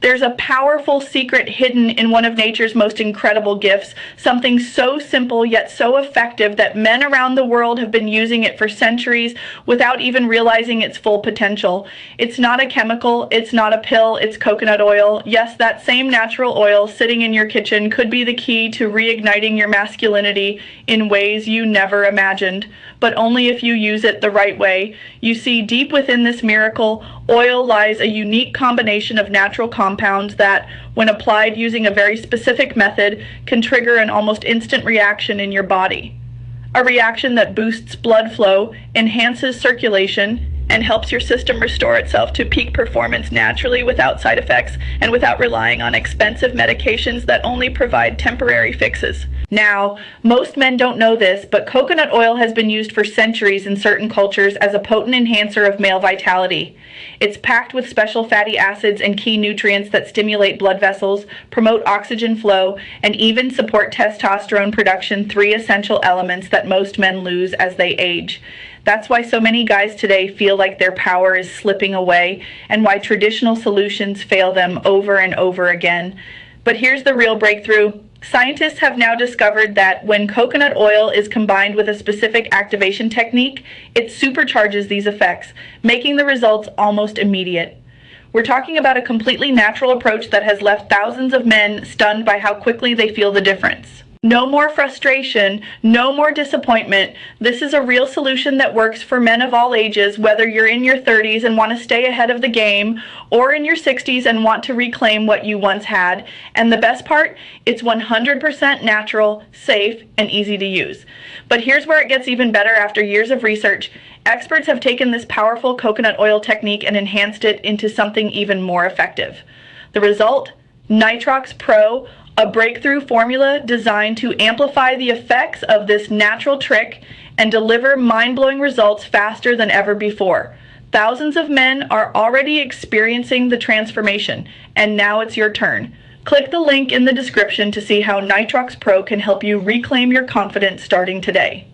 There's a powerful secret hidden in one of nature's most incredible gifts, something so simple yet so effective that men around the world have been using it for centuries without even realizing its full potential. It's not a chemical, it's not a pill, it's coconut oil. Yes, that same natural oil sitting in your kitchen could be the key to reigniting your masculinity in ways you never imagined, but only if you use it the right way. You see, deep within this miracle, oil lies a unique combination of natural compounds that, when applied using a very specific method, can trigger an almost instant reaction in your body. A reaction that boosts blood flow, enhances circulation, and helps your system restore itself to peak performance naturally without side effects and without relying on expensive medications that only provide temporary fixes. Now, most men don't know this, but coconut oil has been used for centuries in certain cultures as a potent enhancer of male vitality. It's packed with special fatty acids and key nutrients that stimulate blood vessels, promote oxygen flow, and even support testosterone production, three essential elements that most men lose as they age. That's why so many guys today feel like their power is slipping away and why traditional solutions fail them over and over again. But here's the real breakthrough. Scientists have now discovered that when coconut oil is combined with a specific activation technique, it supercharges these effects, making the results almost immediate. We're talking about a completely natural approach that has left thousands of men stunned by how quickly they feel the difference. No more frustration, no more disappointment. This is a real solution that works for men of all ages, whether you're in your 30s and want to stay ahead of the game, or in your 60s and want to reclaim what you once had. And the best part, it's 100% natural, safe, and easy to use. But here's where it gets even better after years of research. Experts have taken this powerful coconut oil technique and enhanced it into something even more effective. The result? Nitrox Pro, a breakthrough formula designed to amplify the effects of this natural trick and deliver mind-blowing results faster than ever before. Thousands of men are already experiencing the transformation, and now it's your turn. Click the link in the description to see how Nitrox Pro can help you reclaim your confidence starting today.